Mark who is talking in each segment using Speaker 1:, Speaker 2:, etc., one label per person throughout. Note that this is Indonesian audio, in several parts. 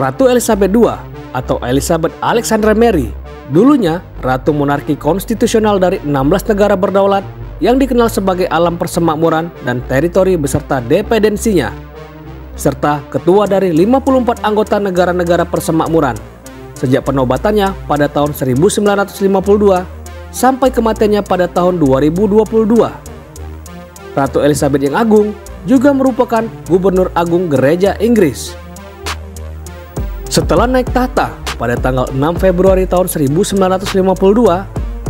Speaker 1: Ratu Elizabeth II atau Elizabeth Alexandra Mary dulunya Ratu Monarki Konstitusional dari 16 negara berdaulat yang dikenal sebagai alam persemakmuran dan teritori beserta dependensinya, serta ketua dari 54 anggota negara-negara persemakmuran sejak penobatannya pada tahun 1952 sampai kematiannya pada tahun 2022. Ratu Elizabeth yang Agung juga merupakan Gubernur Agung Gereja Inggris. Setelah naik tahta pada tanggal 6 Februari tahun 1952,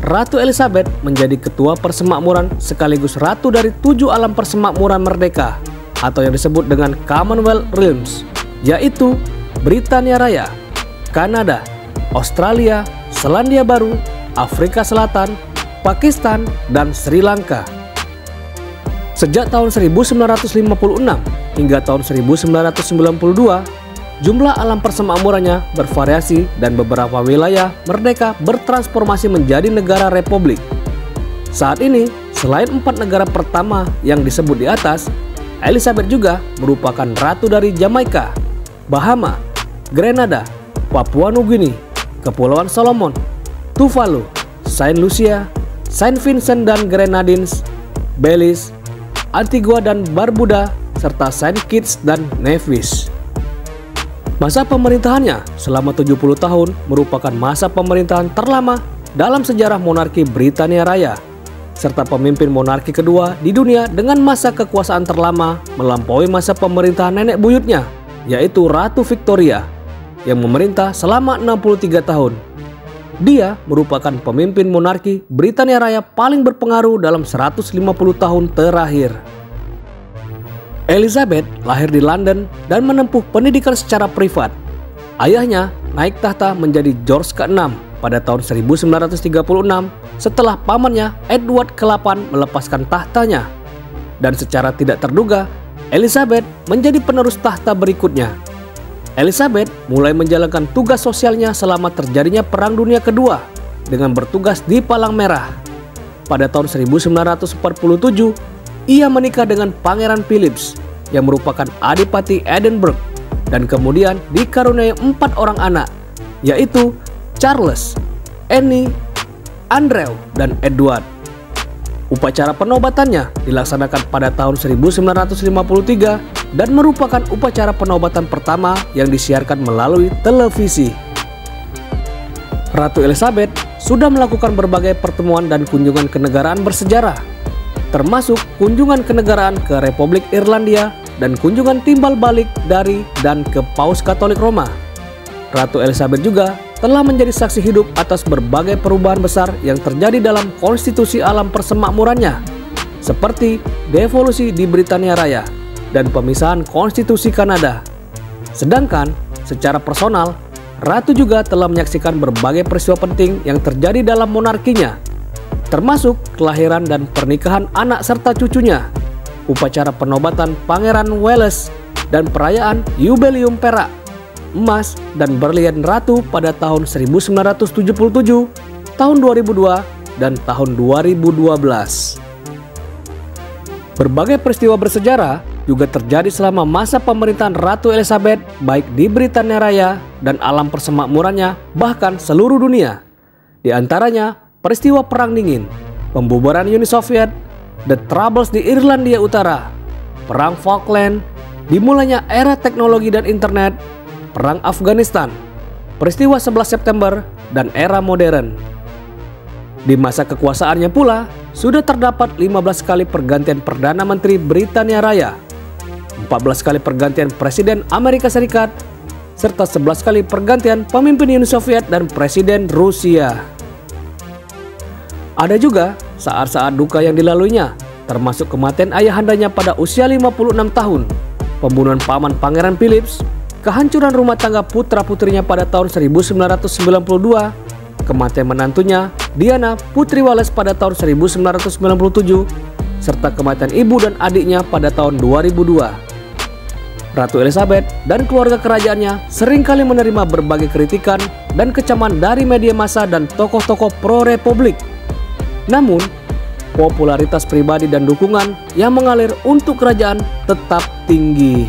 Speaker 1: Ratu Elizabeth menjadi Ketua Persemakmuran sekaligus Ratu dari 7 alam persemakmuran merdeka atau yang disebut dengan Commonwealth Realms, yaitu Britania Raya, Kanada, Australia, Selandia Baru, Afrika Selatan, Pakistan, dan Sri Lanka. Sejak tahun 1956 hingga tahun 1992, jumlah alam persemakmurannya bervariasi dan beberapa wilayah merdeka bertransformasi menjadi negara republik. Saat ini, selain 4 negara pertama yang disebut di atas, Elizabeth juga merupakan Ratu dari Jamaika, Bahama, Grenada, Papua Nugini, Kepulauan Solomon, Tuvalu, Saint Lucia, Saint Vincent dan Grenadines, Belize, Antigua dan Barbuda, serta Saint Kitts dan Nevis. Masa pemerintahannya selama 70 tahun merupakan masa pemerintahan terlama dalam sejarah monarki Britania Raya, serta pemimpin monarki kedua di dunia dengan masa kekuasaan terlama melampaui masa pemerintahan nenek buyutnya, yaitu Ratu Victoria, yang memerintah selama 63 tahun. Dia merupakan pemimpin monarki Britania Raya paling berpengaruh dalam 150 tahun terakhir. Elizabeth lahir di London dan menempuh pendidikan secara privat. Ayahnya naik tahta menjadi George ke-6 pada tahun 1936 setelah pamannya Edward ke-8 melepaskan tahtanya. Dan secara tidak terduga, Elizabeth menjadi penerus tahta berikutnya. Elizabeth mulai menjalankan tugas sosialnya selama terjadinya Perang Dunia Kedua dengan bertugas di Palang Merah. Pada tahun 1947, ia menikah dengan Pangeran Philips yang merupakan Adipati Edinburgh dan kemudian dikaruniai 4 orang anak, yaitu Charles, Anne, Andrew, dan Edward. Upacara penobatannya dilaksanakan pada tahun 1953 dan merupakan upacara penobatan pertama yang disiarkan melalui televisi. Ratu Elizabeth sudah melakukan berbagai pertemuan dan kunjungan kenegaraan bersejarah, termasuk kunjungan kenegaraan ke Republik Irlandia dan kunjungan timbal balik dari dan ke Paus Katolik Roma. Ratu Elizabeth juga telah menjadi saksi hidup atas berbagai perubahan besar yang terjadi dalam konstitusi alam persemakmurannya, seperti devolusi di Britania Raya dan pemisahan konstitusi Kanada. Sedangkan secara personal, Ratu juga telah menyaksikan berbagai peristiwa penting yang terjadi dalam monarkinya, termasuk kelahiran dan pernikahan anak serta cucunya, upacara penobatan Pangeran Wales, dan perayaan Jubileum perak, emas, dan berlian Ratu pada tahun 1977, tahun 2002, dan tahun 2012. Berbagai peristiwa bersejarah juga terjadi selama masa pemerintahan Ratu Elizabeth baik di Britania Raya dan alam persemakmurannya, bahkan seluruh dunia. Di antaranya peristiwa Perang Dingin, pembubaran Uni Soviet, The Troubles di Irlandia Utara, Perang Falkland, dimulainya era teknologi dan internet, Perang Afghanistan, peristiwa 11 September, dan era modern. Di masa kekuasaannya pula, sudah terdapat 15 kali pergantian Perdana Menteri Britania Raya, 14 kali pergantian Presiden Amerika Serikat, serta 11 kali pergantian pemimpin Uni Soviet dan Presiden Rusia. Ada juga saat-saat duka yang dilaluinya, termasuk kematian ayahandanya pada usia 56 tahun, pembunuhan paman Pangeran Philips, kehancuran rumah tangga putra-putrinya pada tahun 1992, kematian menantunya Diana Putri Wales pada tahun 1997, serta kematian ibu dan adiknya pada tahun 2002. Ratu Elizabeth dan keluarga kerajaannya seringkali menerima berbagai kritikan dan kecaman dari media massa dan tokoh-tokoh pro-republik. Namun, popularitas pribadi dan dukungan yang mengalir untuk kerajaan tetap tinggi.